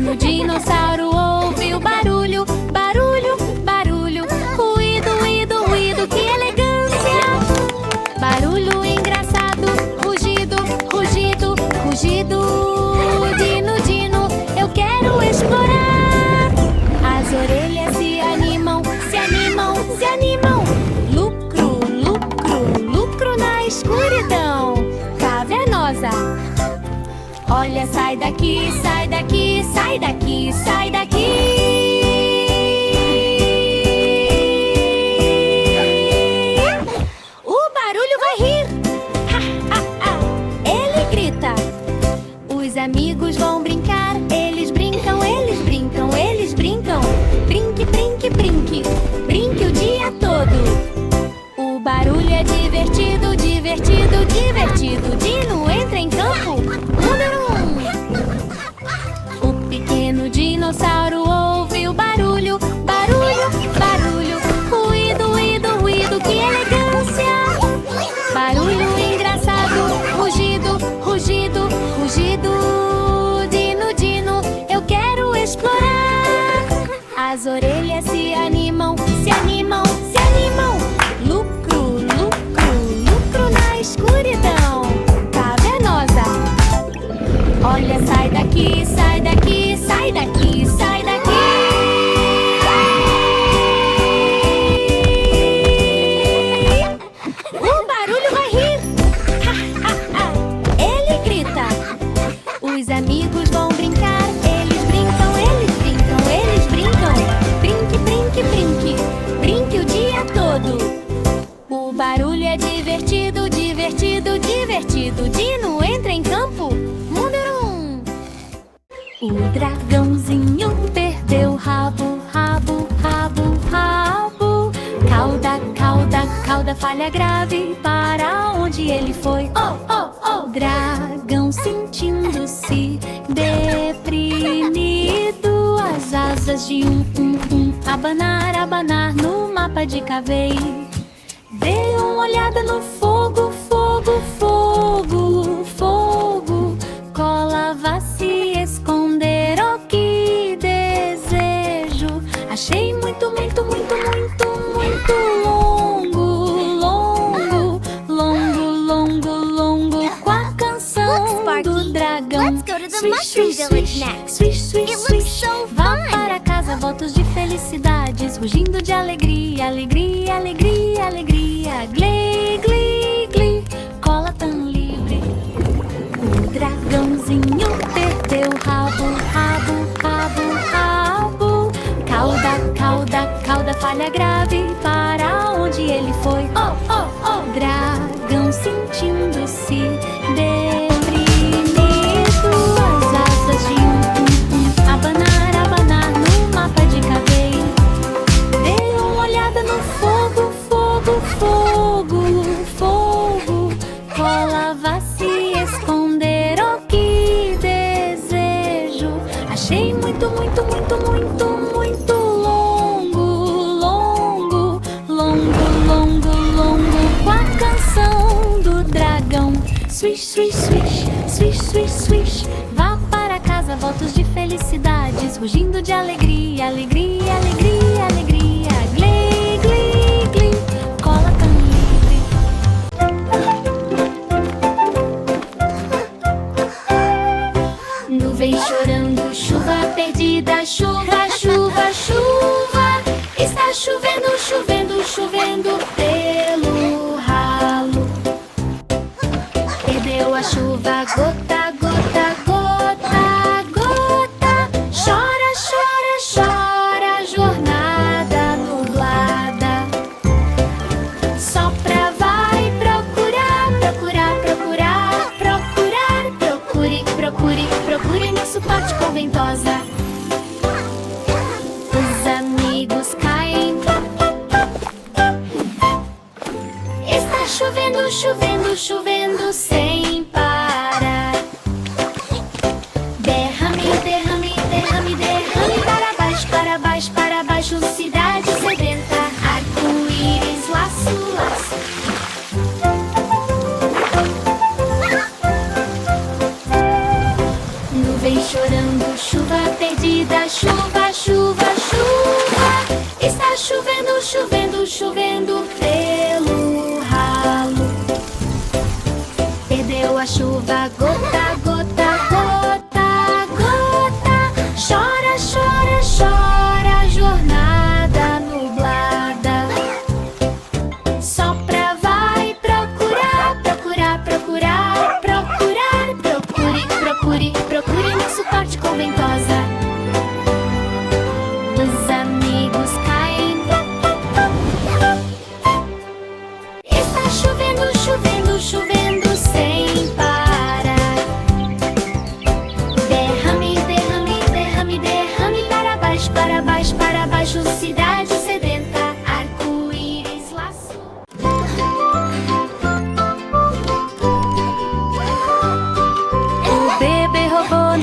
pequeno dinossauro ouve o barulho, barulho, barulho. Ruído, ruído, ruído, que elegância! Barulho engraçado, rugido, rugido, rugido. Dino, Dino, eu quero explorar. As orelhas se animam, se animam, se animam. Lucro, lucro, lucro na escuridão cavernosa. Olha, sai daqui, sai daqui, sai daqui, sai daqui. O barulho vai rir. Ha, ha, ha. Ele grita. Os amigos vão brincar. Eles brincam, eles brincam, eles brincam. Brinque, brinque, brinque, brinque o dia todo. O barulho é divertido, divertido, divertido. Dino entra em campo. Número 1. O pequeno dinossauro ouve o barulho, barulho, barulho. Ruído, ruído, ruído, que elegância! Barulho engraçado, rugido, rugido, rugido. Dino, Dino, eu quero explorar. As orelhas se animam, se animam, se animam. Lucro, lucro, lucro na escuridão cavernosa. Olha, sai daqui, sai daqui, sai daqui, sai daqui. O barulho vai rir. Ha, ha, ha. Ele grita. Os amigos vão brincar. Eles brincam, eles brincam, eles brincam. Brinque, brinque, brinque, brinque o dia todo. O barulho é divertido, divertido, divertido. Dino entra em campo. Número 1. O dragãozinho perdeu rabo, rabo, rabo, rabo. Cauda, cauda, cauda, falha grave. Para onde ele foi? Oh, oh, oh. Dragão sentindo-se deprimido. As asas de abanar, abanar no mapa de Cavei. Dê uma olhada no fogo, fogo, fogo, fogo. Cola vá se esconder, oh que desejo. Achei muito, muito, muito, muito, muito longo, longo, longo, longo, longo. Com a canção do dragão. Let's go to the mushroom village next. Swish, swish, It looks swish. so Vá fun. para casa, votos de felicidades, rugindo de alegria, alegria, alegria, alegria. Glee, glee, glee, cola tão livre. O dragãozinho perdeu rabo, rabo, rabo, rabo. Cauda, cauda, cauda, falha grave. Para onde ele foi? Oh, oh, oh. Dragão sentindo-se deprimido. As asas de abanar, abanar no mapa de Cavei. Dê uma olhada no fogo, fogo, fogo, fogo. Cola vá se esconder, oh que desejo. Achei muito, muito, muito, muito, muito longo, longo, longo, longo, longo. Com a canção do dragão. Swish, swish, swish, swish, swish, swish. Vá para casa, votos de felicidades, rugindo de alegria, alegria, alegria, alegria. Glee, glee, glee, cola tão livre. Nuvem chorando, chuva perdida, chuva, chuva, chuva. Está chovendo, chovendo, chovendo pelo ralo. Perdeu a chuva, gota, gota, gota, gota. Chora, chora, chora, jornada nublada. Sopra, vai procurar, procurar, procurar, procurar. Procure, procure, procure no suporte com ventosa. Os amigos caem. Está chovendo, chovendo, chovendo sem parar. Derrame, derrame, derrame, derrame. Para baixo, para baixo, para baixo. Cidade sedenta. Arco-íris, laço, laço. Nuvem chorando, chuva perdida.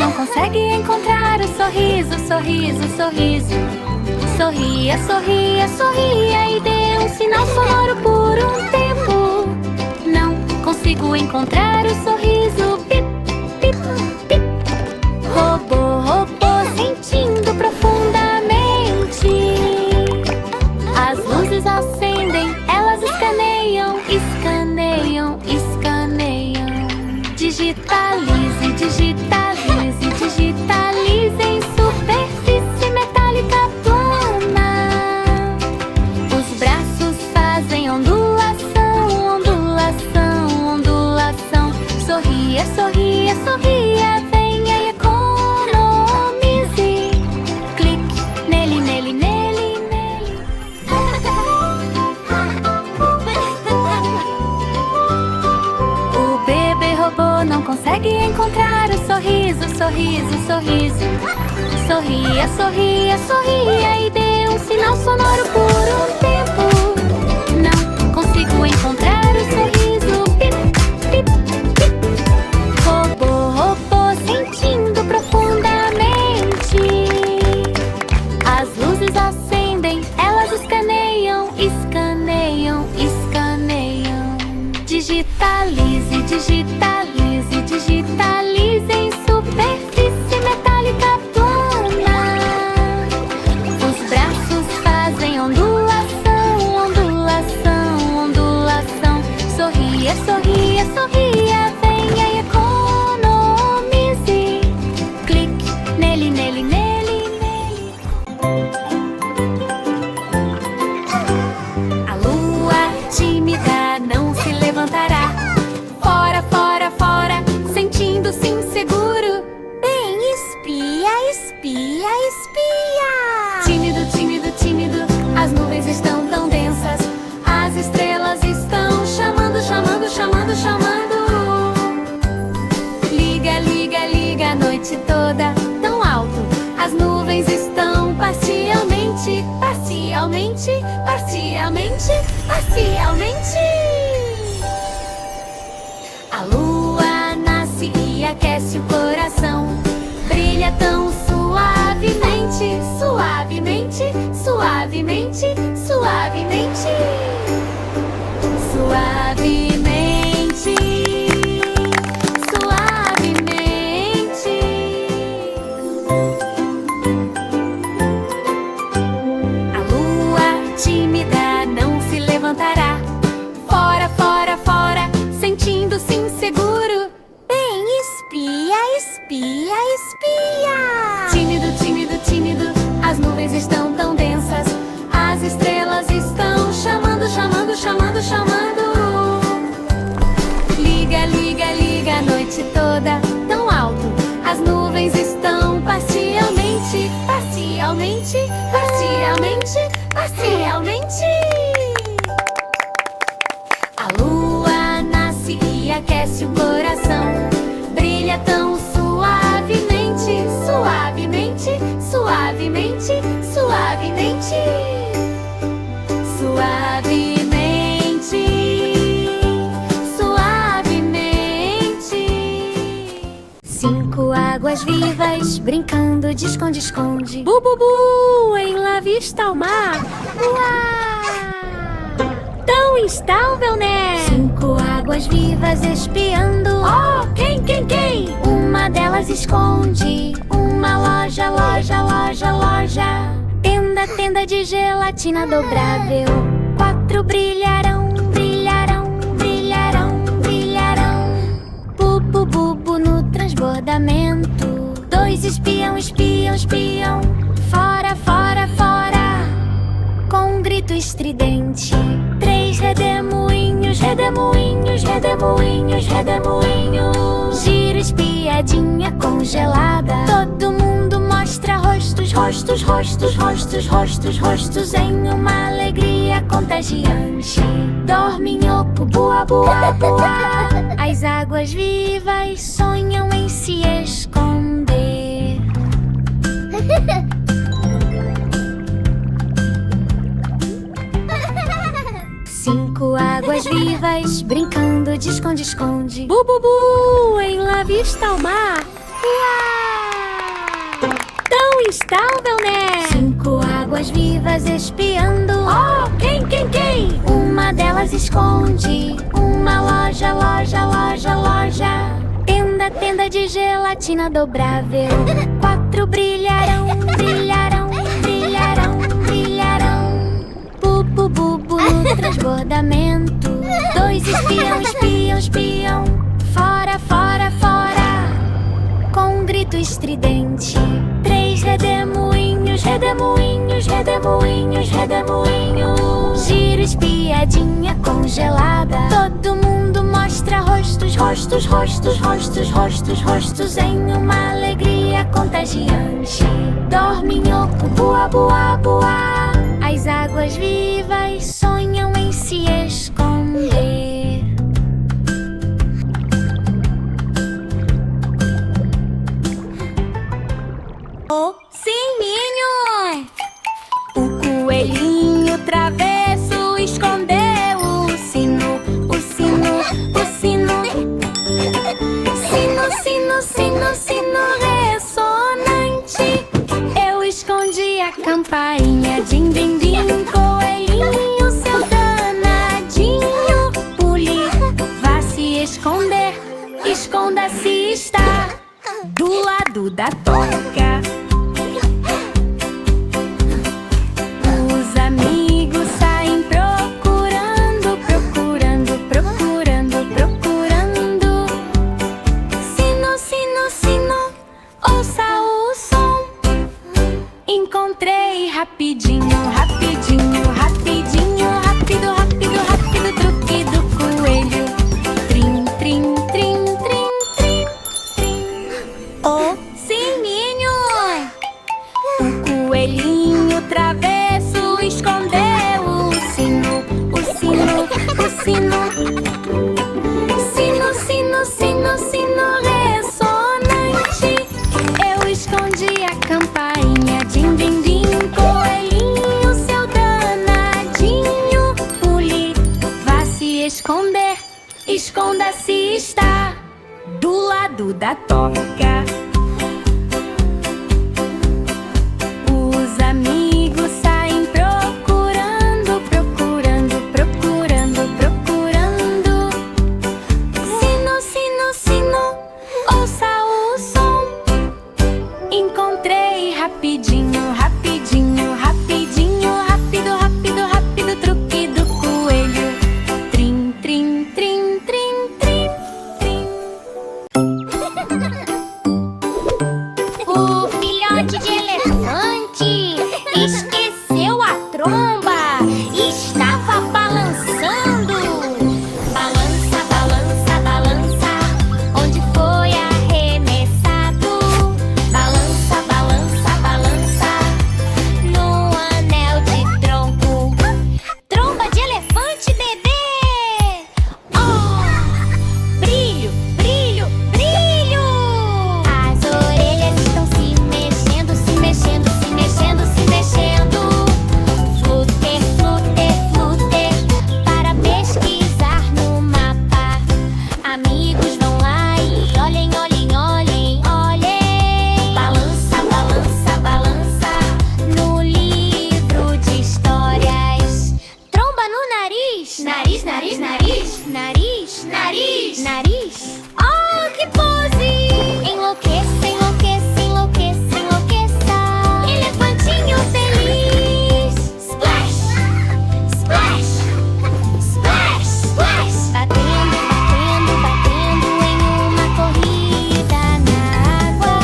não consegue encontrar o sorriso, sorriso, sorriso. Sorria, sorria, sorria e dê um sinal sonoro por um tempo. Não consigo encontrar o sorriso. Pip, pip, pip. Robô, robô, sentindo profundamente. As luzes acendem, elas escaneiam, escaneiam, escaneiam. Digitalize, digitalize, digitalize em superfície metálica plana. Os braços fazem ondulação, ondulação, ondulação. Sorria, sorria, sorria, venha e economize. Clique nele, nele, nele, nele. O bebê robô não consegue encontrar o sorriso, sorriso, sorriso. Sorria, sorria, sorria e dê um sinal sonoro por um tempo. Não consigo encontrar o sorriso. Pip, pip, pip. Robô, robô, sentindo profundamente. As luzes acendem, elas escaneiam, escaneiam, escaneiam. Digitalize, digitalize, digitalize em superfície metálica plana. Os braços fazem ondulação, ondulação, ondulação. Sorria, sorria, sorria, venha e economize. Clique nele, nele, nele, nele. A lua tímida não se levantará. Fora, fora, fora, sentindo-se inseguro. Bem, espia, espia, espia. Tímido, tímido, tímido, as nuvens estão tão densas. As estrelas estão chamando, chamando, chamando, chamando. Liga, liga, liga a noite toda, tão alto. As nuvens estão parcialmente, parcialmente, parcialmente, parcialmente. A lua nasce e aquece o coração. Brilha tão suavemente, suavemente, suavemente, suavemente. Suavemente, suavemente. A lua tímida não se levantará. Fora, fora, fora, sentindo-se inseguro. Bem, espia, espia, espia. Tímido, tímido, tímido, as nuvens estão tão densas. As estrelas estão chamando, chamando, chamando, chamando. Liga, liga, liga a noite toda, tão alto. As nuvens estão parcialmente, parcialmente, parcialmente, parcialmente. A lua nasce e aquece o coração. Brilha tão suavemente, suavemente, suavemente, suavemente. Suavemente, suavemente. 5 águas vivas brincando de esconde-esconde. Bu, bu, bu, em La Vista ao mar. Uau! Tão instável, né? 5 águas vivas espiando. Oh, quem, quem, quem? Uma delas esconde uma loja, loja, loja, loja. Tenda, tenda de gelatina dobrável. 4 brilharão, brilharão, brilharão, brilharão. Bubu, bubu no transbordamento. 2 espiam, espiam, espiam. Fora, fora, fora. Com um grito estridente. 3 redemoinhos, redemoinhos, redemoinhos, redemoinhos. Gira espiadinha congelada. Todo mundo mostra rostos, rostos, rostos, rostos, rostos, rostos em uma alegria contagiante. Dorme em oco, boa, boa, boa. As águas vivas sonham em se esconder. 5 águas vivas brincando de esconde-esconde. Bu, bu, bu, em La Vista ao mar. Uau! está o Belné? 5 águas vivas espiando. Oh, quem? Uma delas esconde uma loja, loja, loja, loja. Tenda, tenda de gelatina dobrável. 4 brilharão, brilharão, brilharão, brilharão. Bubu, bubu no transbordamento. 2 espiam, espiam, espiam. Fora, fora, fora. Com um grito estridente. 3 redemoinhos, redemoinhos, redemoinhos, redemoinhos. Gira espiadinha congelada. Todo mundo mostra rostos, rostos, rostos, rostos, rostos, rostos em uma alegria contagiante. Dorminhoco, boa, boa, boa. As águas vivas sonham em se esconder. O sininho! O coelhinho travesso escondeu o sino, o sino, o sino. Sino, sino, sino, sino ressonante. Eu escondi a campainha, din, din, din. Coelhinho, seu danadinho. Pule, vá se esconder. Esconda-se, está do lado da toca. Os amigos saem procurando, procurando, procurando, procurando. Sino, sino, sino, ouça o som. Encontrei rapidinho, rapidinho, rapidinho, rápido, rápido, rápido, truque do coelho. Trim, trim, trim, trim, trim, trim. O sininho! O coelhinho travesso escondeu o sino, o sino, o sino. Sino, sino, sino, sino ressonante. Eu escondi a campainha, din, din, din. Coelhinho, seu danadinho. Pule, vá se esconder. Esconda-se, está do lado da toca. Os amigos saem procurando, procurando, procurando, procurando. Sino, sino, sino, ouça o som. Encontrei rapidinho, rapidinho, rapidinho, rápido, rápido, rápido, truque do coelho. Trim, trim, trim, trim, trim, trim. O filhote de elefante esqueceu a tromba e estava balançando. Balança, balança, balança, onde foi arremessado. Balança, balança, balança, no anel de tronco. Tromba de elefante, bebê! Oh! Brilho, brilho, brilho! As orelhas estão se mexendo, se mexendo, se mexendo, se mexendo. Fluter, fluter, fluter, para pesquisar no mapa. Amigos vão lá e olhem, olhem, olhem, olhem. Balança, balança, balança, no livro de histórias. Tromba no nariz. Nariz, nariz, nariz. Nariz, nariz, nariz. Oh, que pose! Enlouqueça, enlouqueça, enlouqueça, enlouqueça. Elefantinho feliz. Splash, splash, splash, splash. Batendo, batendo, batendo em uma corrida na água.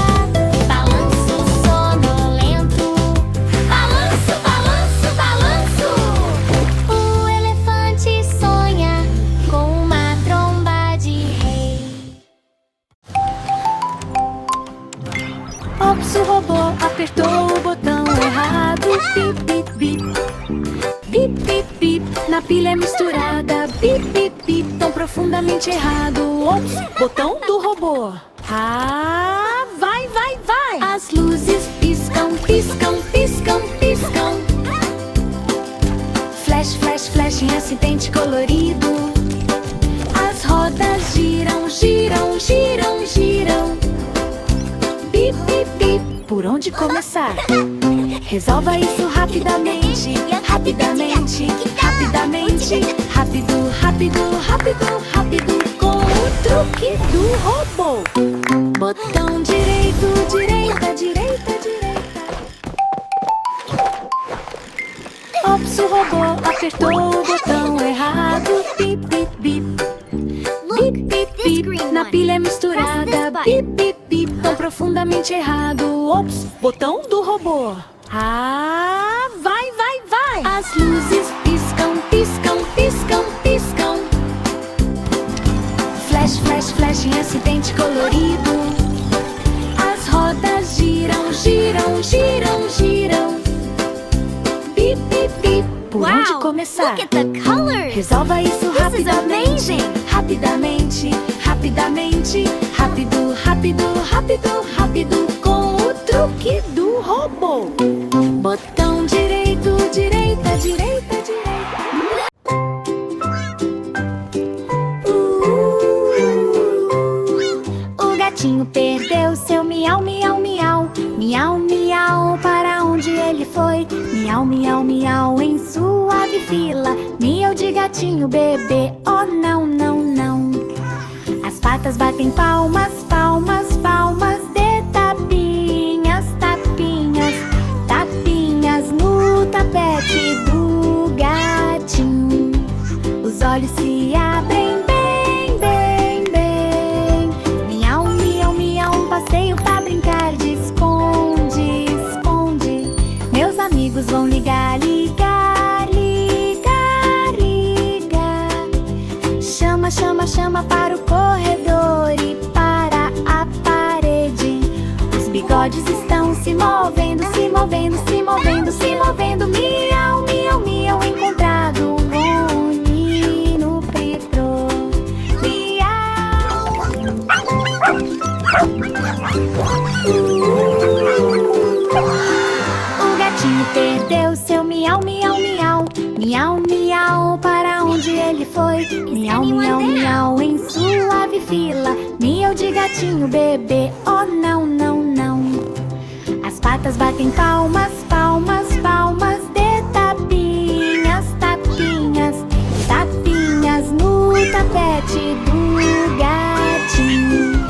Balanço sonolento. Balanço, balanço, balanço. O elefante sonha com uma tromba de rei. Ops, o robô apertou o botão errado. Bip, bip, bip. Bip, bip, bip. Na pilha misturada. Bip, bip, bip. Tão profundamente errado. Ops, botão do robô. Ah, vai, vai, vai. As luzes piscam, piscam, piscam, piscam. Flash, flash, flash em acidente colorido. As rodas giram, giram, giram, giram. Bip, bip, bip. Por por onde começar? Resolva isso rapidamente, rapidamente, rapidamente. Rápido, rápido, rápido, rápido, com o truque do robô. Botão direito, direita, direita, direita. Ops, o robô apertou o botão errado. Bip, bip, bip. Bip, bip, bip. Na pilha misturada. Bip, bip, bip. Tão profundamente errado. Ops, botão do robô. Ah, vai, vai, vai. As luzes piscam, piscam, piscam, piscam. Flash, flash, flash em acidente colorido. As rodas giram, giram, giram, giram. Bip, bip, bip. Por onde começar? Look at the colors. Resolva isso rapidamente. Rapidamente, rapidamente. Rápido, rápido, rápido, rápido. Com o truque do robô. Botão direito, direita, direita, direita. O gatinho perdeu seu miau, miau, miau. Miau, miau, para onde ele foi? Miau, miau, miau, em suave fila. Miau de gatinho bebê, oh não, não, não. As patas batem palmas, palmas, palmas. De tapinhas, tapinhas, tapinhas no tapete do gatinho. Os olhos se abrem bem, bem, bem. Miau, miau, miau, um passeio pra brincar de esconde, esconde. Meus amigos vão ligar, ligar, ligar, ligar. Chama, chama, chama para o corredor e para a parede. Os bigodes estão se movendo, se movendo, se movendo, se movendo. Miau, miau, miau, encontrado um menino preto. Miau. O gatinho perdeu seu miau, miau, miau. Miau, miau, para onde ele foi? Miau, miau, miau, em suave fila. Miau de gatinho bebê, oh não, não, não. As patas batem palmas, palmas, palmas. De tapinhas, tapinhas, tapinhas no tapete do gatinho.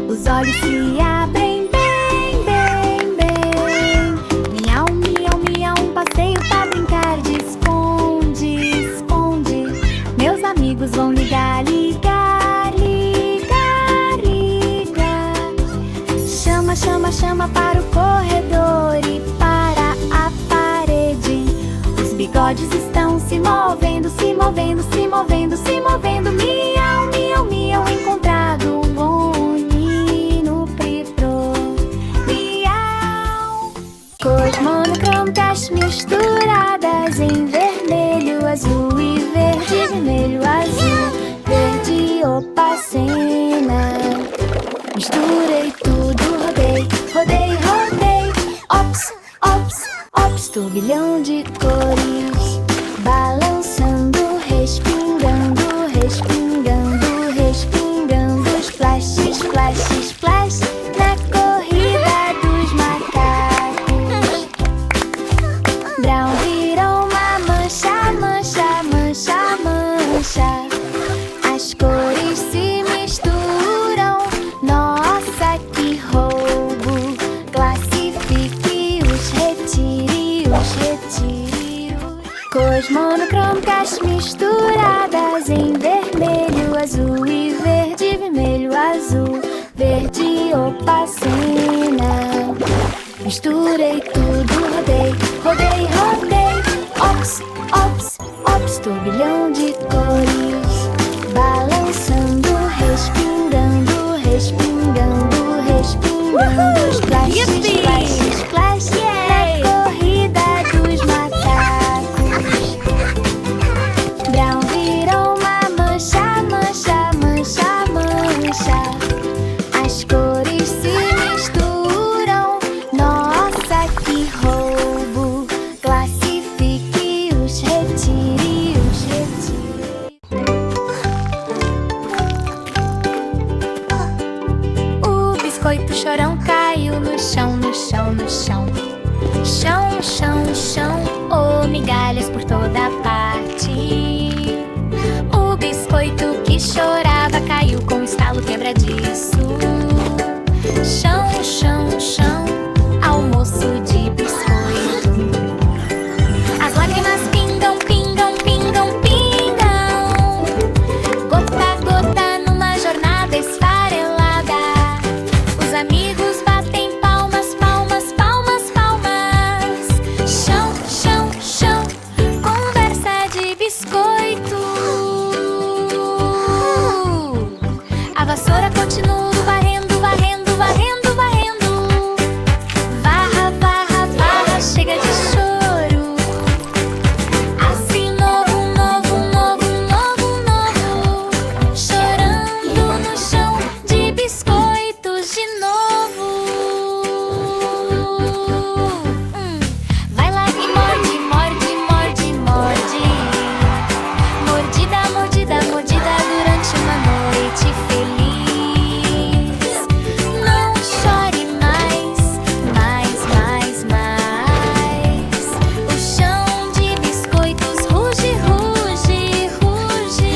Os olhos se abrem bem, bem, bem. Miau, miau, miau, um passeio pra brincar de esconde, esconde. Meus amigos vão ligar, ligar, ligar, ligar. Chama, chama, chama para o corredor e para a parede. Os bigodes estão se movendo, se movendo, se movendo, se movendo. Miau, miau, miau, encontrado um menino preto. Miau. Cores monocrômicas misturadas em vermelho, azul e verde, vermelho, azul, verde, opacena. Misturei tudo, rodei, rodei, rodei. Ops, ops, ops, turbilhão de cores. Balançando, respingando, respingando, respingando. Splash, splash, splash. Na corrida dos macacos. Brown virou uma mancha, mancha, mancha, mancha. As cores se misturam. Nossa, que roubo. Classifique os, retire os, retire os. Cores monocrômicas misturadas em vermelho, azul e verde, vermelho, azul, verde, opacena. Misturei tudo, rodei, rodei, rodei. Ops, ops, ops, turbilhão de cores. Balançando, respingando, respingando, respingando. Splash, splash, splash. Na corrida dos macacos. Brown virou uma mancha, mancha, mancha, mancha. As cores se misturam. Nossa, que roubo. Classifique os, retire os, retire. O biscoito chorão caiu no chão, no chão, no chão. Chão, chão, chão, oh, migalhas por toda parte. O biscoito que chorava caiu com um estalo quebradiço. Chão, chão, chão, almoço de biscoito. As lágrimas pingam, pingam, pingam, pingam. Gota a gota numa jornada esfarelada. Os amigos batem palmas, palmas, palmas, palmas. Chão, chão, chão, conversa de biscoito. A vassoura continua varrendo, varrendo, varrendo, varrendo. Varra, varra, varra, chega de choro. Assim novo, novo, novo, novo, novo. Chorando no chão de biscoitos de novo. Vai lá e morde, morde, morde, morde. Mordida, mordida, mordida durante uma noite feliz. Não chore mais, mais, mais, mais. O chão de biscoitos ruge, ruge, ruge.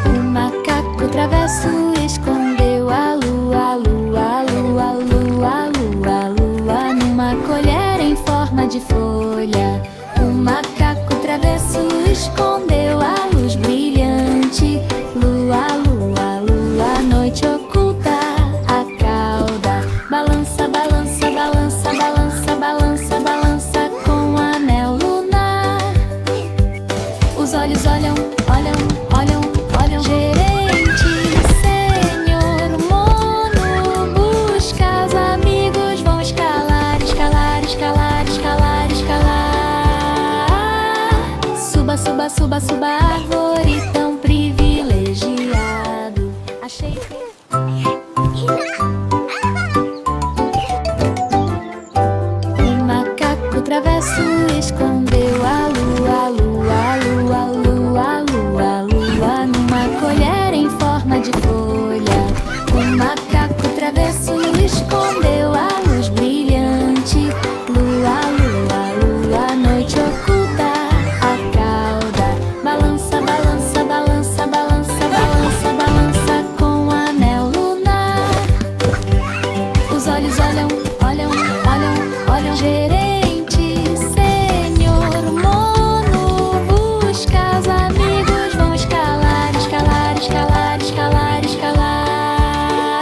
O macaco travesso escondeu a lua, a lua, a lua, a lua, a lua, a lua numa colher em forma de folha. O macaco travesso escondeu a luz brilhante. Lua, lua, lua, noite oculta a cauda. Balança, balança, balança, balança, balança, balança com o anel lunar. Os olhos olham, olham, olham, olham. Gerente, senhor mono, busca os amigos, vão escalar, escalar, escalar, escalar, escalar. Suba, suba, suba, suba a árvore tão privilegiado. Achei que... O macaco travesso escondeu a lua, a lua, a lua, a lua, a lua, a lua numa colher em forma de folha. O macaco travesso escondeu a luz brilhante. Lua, lua, lua, noite oculta a cauda. Balança, balança, balança, balança, balança, balança com o anel lunar. Os olhos olham, olham, olham, olham. Gerente, senhor mono, busca os amigos, vão escalar, escalar, escalar, escalar, escalar.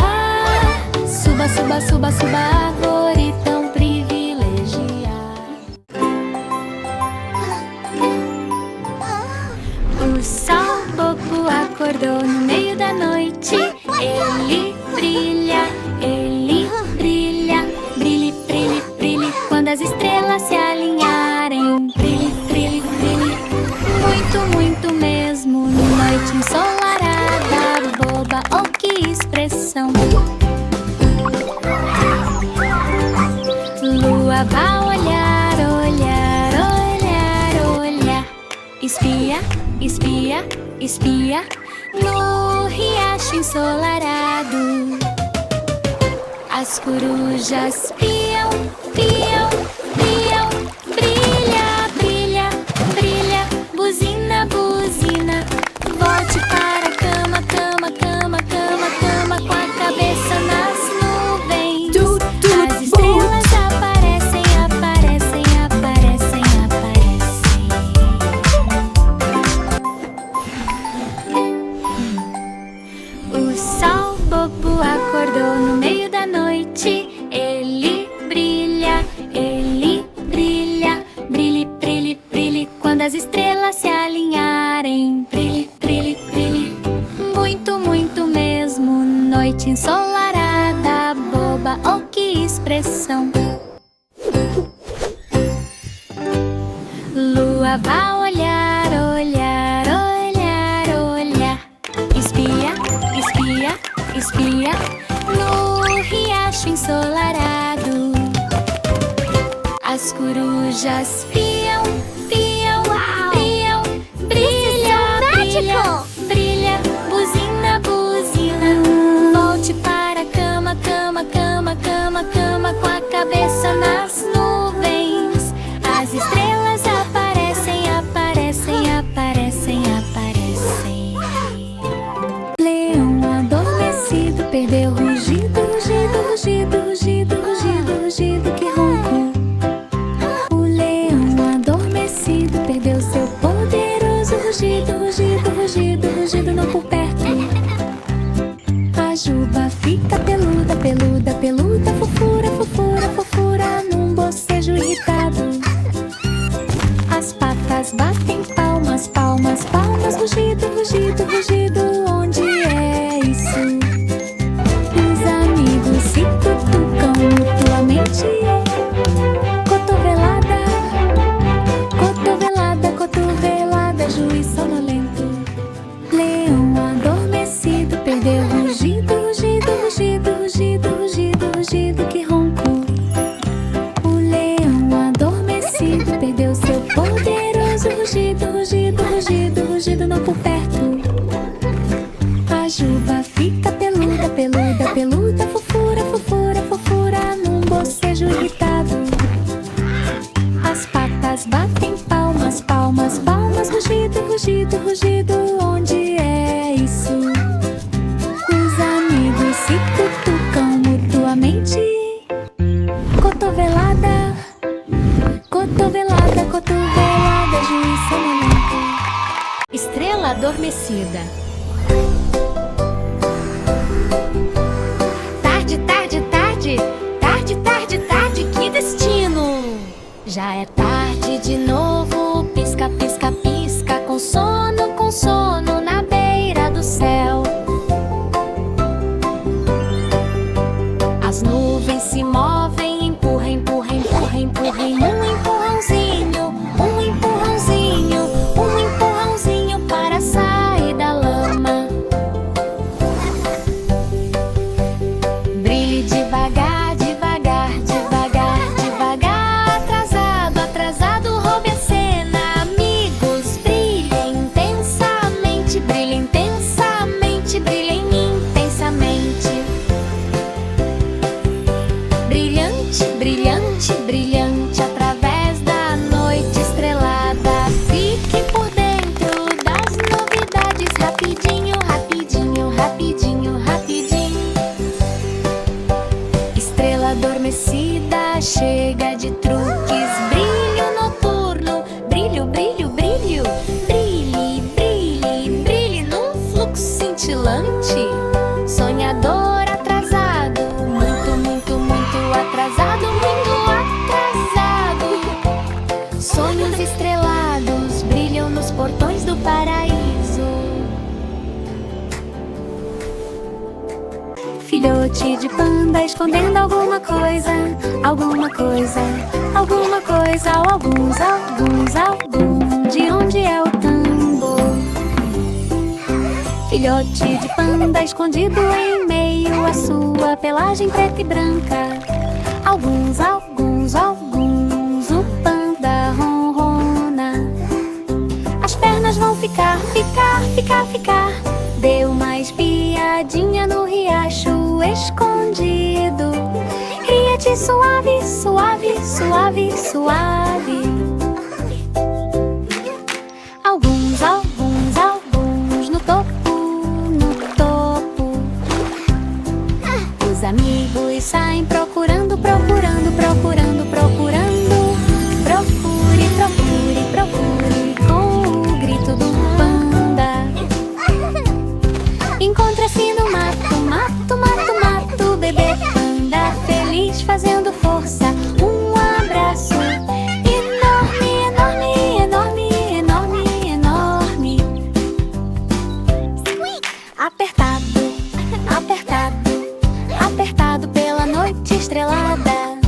Suba, suba, suba, suba a árvore tão privilegiada. O sol bobo acordou no meio da noite. Ele brilha, brilhe, brilhe, brilhe. Quando as estrelas se alinharem, brilhe, brilhe, brilhe. Muito, muito mesmo. Noite ensolarada, boba, oh que expressão. Lua vai olhar, olhar, olhar, olhar. Espia, espia, espia no riacho ensolarado. As corujas piam, piam, piam. Brilha, brilha, brilha. Buzina, buzina. Volte para a cama, cama, cama, cama, cama. Com a cabeça nas nuvens. As estrelas aparecem, aparecem, aparecem, aparecem. O sol bobo acordou no meio da noite. Ele brilha, brilhe, brilhe, brilhe. Quando as estrelas se alinharem, brilhe, brilhe, brilhe. Muito, muito mesmo. Noite ensolarada, boba, oh que expressão. Lua vai olhar, olhar, olhar, olhar. Espia, espia, espia no riacho ensolarado. As corujas piam, piam, piam. Brilha, brilha, brilha. cama, cama, com a cabeça nas nuvens. As estrelas aparecem, aparecem, aparecem, aparecem. Leão adormecido perdeu rugido, rugido, rugido, rugido, rugido, rugido que roncou. O leão adormecido perdeu seu poderoso rugido, rugido, rugido, rugido não por perto. A juba fica peluda, peluda, peluda, fofura, fofura, fofura, num bocejo irritado. As patas batem palmas, palmas, palmas, rugido, rugido, rugido, onde é isso? Os amigos se cutucam mutuamente. Cotovelada, cotovelada, cotovelada, juiz sonolento. Leão adormecido perdeu rugido, rugido, rugido, rugido, rugido, rugido que roncou. O leão adormecido perdeu seu poderoso rugido, rugido, rugido, rugido não por perto. A juba fica peluda, peluda, peluda, fofura, fofura, fofura, num bocejo irritado. As patas batem palmas, palmas, palmas, rugido, rugido, rugido, onde é isso? Os amigos se cutucam mutuamente. Cotovelada, cotovelada, cotovelada, juiz sonolento. Estrela adormecida. Tarde, tarde, tarde, tarde, tarde, tarde, que destino! Já é tarde de novo, pisca, pisca, pisca, com sono na beira do céu. As nuvens se movem, empurra, empurra, empurra, empurra, um empurrãozinho, um empurrãozinho, um empurrãozinho para sair da lama. Brilhe devagar, devagar, devagar, devagar, atrasado, atrasado, roube a cena. Amigos, brilhem intensamente, brilhem intensamente, brilhem intensamente. Brilhante, brilhante, brilhante, através da noite estrelada. Fique por dentro das novidades, rapidinho, rapidinho, rapidinho, rapidinho. Estrela adormecida, chega de truques, brilho noturno, brilho, brilho, brilho, brilhe, brilhe, brilhe num fluxo cintilante. Sonhador atrasado, muito, muito, muito atrasado, muito atrasado. Sonhos estrelados brilham nos portões do paraíso. Filhote de panda escondendo alguma coisa, alguma coisa, alguma coisa, alguns, alguns, algum. De onde é o tambor? Filhote de panda escondido em meio à sua pelagem preta e branca. Alguns, alguns, alguns, o panda ronrona. As pernas vão ficar, ficar, ficar, ficar. Deu uma espiadinha no riacho escondido. Ria-te suave, suave, suave, suave. Alguns, alguns, alguns no topo, no topo. Os amigos saem procurando, procurando, procurando, procurando. Procure, procure, procure com o grito do panda. Encontra-se no mato, mato, mato, mato, bebê panda feliz fazendo força. Um abraço enorme, enorme, enorme, enorme, enorme. Apertado, apertado, apertado pela noite estrelada.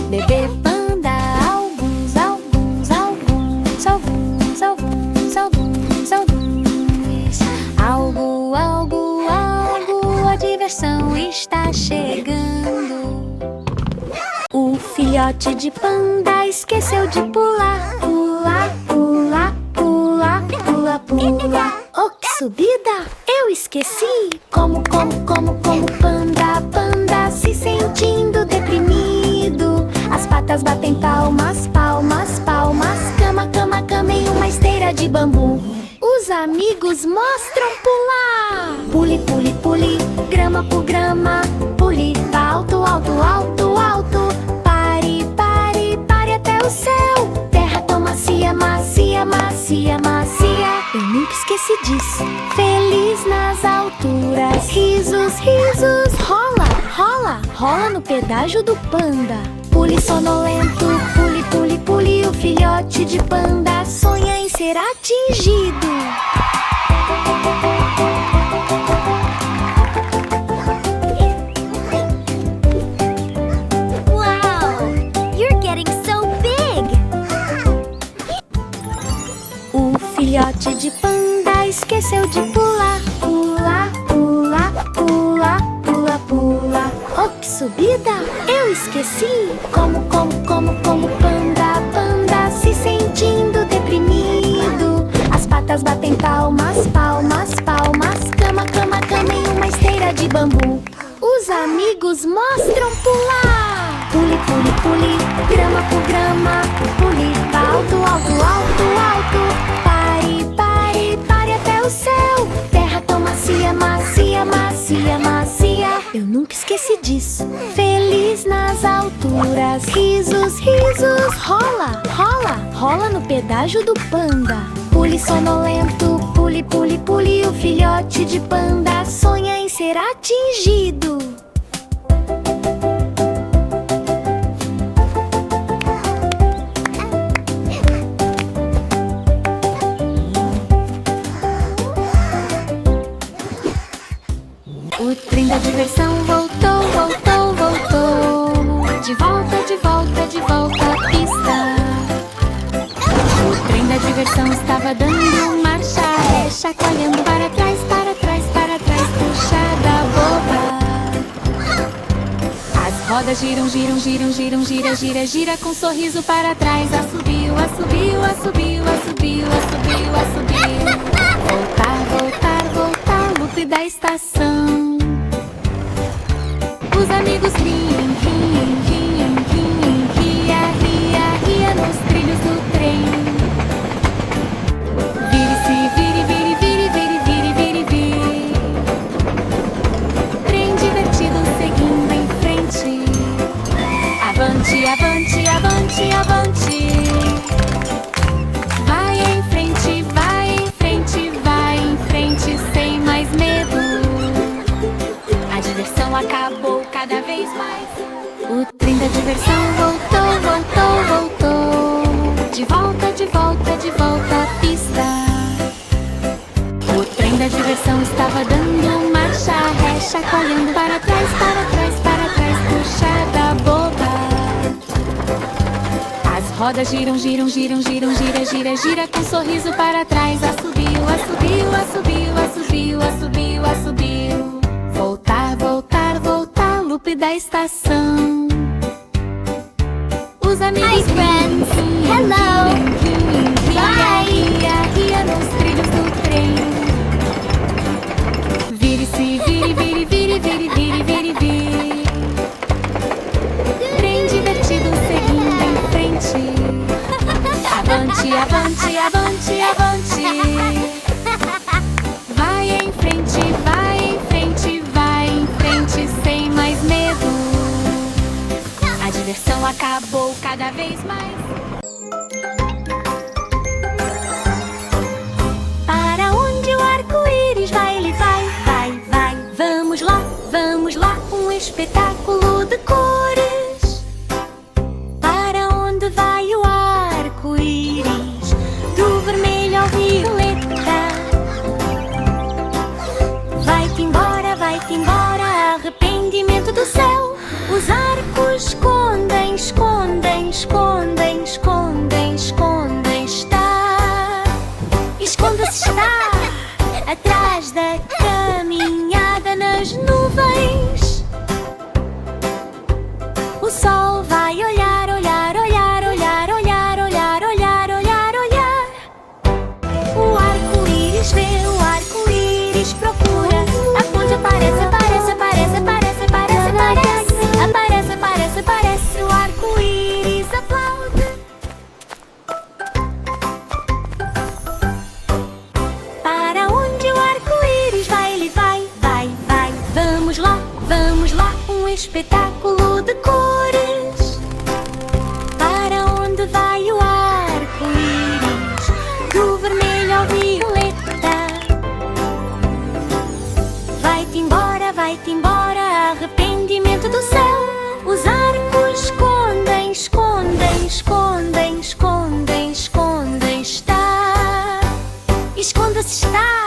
Bebê panda, alguns, alguns, alguns, alguns, alguns, alguns, alguns. Algo, algo, algo, a diversão está chegando. O filhote de panda esqueceu de pular, pular, pular, pular, pula, pula. Oh, que subida! Eu esqueci. Como panda, panda se sentindo deprimido. bambu. Os amigos mostram pular. Pule, pule, pule, grama por grama. Pule alto, alto, alto, alto. Pare, pare, pare até o céu. Terra tão macia, macia, macia, macia. Eu nunca esqueci disso. Feliz nas alturas. Risos, risos. Rola, rola, rola no pedágio do panda. Pule sonolento, pule, pule, pule. O filhote de panda sonha em ser atingido. Wow! You're getting so big! O filhote de panda esqueceu de pular. Pula, pula, pula, pula, pula. Oh, que subida! Eu esqueci. Como panda, panda se sentindo deprimido. As patas batem palmas, palmas, palmas. Cama, cama, cama em uma esteira de bambu. Os amigos mostram pular. Pule, pule, pule, grama por grama. Pule alto, alto, alto, alto. Pare, pare, pare até o céu. Terra tão macia, macia, macia, macia. Eu nunca esqueci disso. Feliz nas alturas. Risos, risos. Rola, rola, rola no pedágio do panda. Pule sonolento, pule, pule, pule. O filhote de panda sonha em ser atingido. O trem da diversão voltou, voltou, voltou. De volta, de volta, de volta à pista. O trem da diversão estava dando marcha ré, chacoalhando para trás, para trás, para trás, puxada boba. As rodas giram, giram, giram, giram, gira, gira, gira, com um sorriso para trás. Assobio, assobio, assobio, assobio, assobio, assobio. Voltar, voltar, voltar, loop da estação. Os amigos riem, riem, riem, riem. Ria, ria, ria nos trilhos do trem. Vire-se, vire, vire, vire, vire, vire, vire, vire. Trem divertido seguindo em frente. Avante, avante, avante, avante. Vai em frente, vai em frente, vai em frente sem mais medo. A diversão acabou cada vez mais. O trem da diversão voltou, voltou, voltou. De volta, de volta, de volta à pista. O trem da diversão estava dando marcha ré, chacoalhando para trás, para trás, para trás, puxada boba. As rodas giram, giram, giram, giram, gira, gira, gira, com um sorriso para trás. Assobio, assobio, assobio, assobio, assobio, assobio. Voltar, voltar, voltar, loop da estação. Os amigos Hi, friends. Hello. Ria, ria, ria nos trilhos do trem. Vire-se, vire, vire, vire, vire, vire, vire, vire. Trem divertido seguindo em frente. Avante, avante, avante, avante. Vai em frente, vai em frente, vai em frente sem mais medo. A diversão acabou cada vez mais. Para onde o arco-íris vai, ele vai, vai, vai. Vamos lá, um espetáculo de cores. Para onde vai o arco-íris? Do vermelho ao violeta. Vai-te embora, arrependimento do céu. Os arcos escondem, escondem, escondem, escondem, escondem. Esconda-se está, atrás da caminhada nas nuvens. O sol vai olhar, olhar, olhar, olhar, olhar, olhar, olhar, olhar, olhar. O arco-íris vê, o arco-íris procura. Aonde aparece, aparece, aparece, aparece, aparece, aparece. Aparece, aparece, aparece, o arco-íris aplaude. espetáculo de cores. Para onde vai o arco-íris? Do vermelho ao violeta. Vai-te embora, arrependimento do céu. Os arcos escondem, escondem, escondem, escondem, escondem. Esconda-se está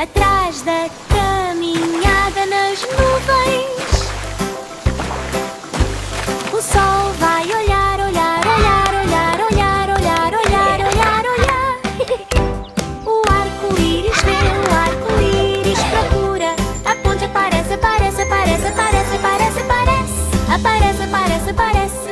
atrás da caminhada nas nuvens. O sol vai olhar, olhar, olhar, olhar, olhar, olhar, olhar, olhar, olhar. O arco-íris vê, o arco-íris procura. A ponte aparece, aparece, aparece, aparece, aparece, aparece. Aparece, aparece, aparece.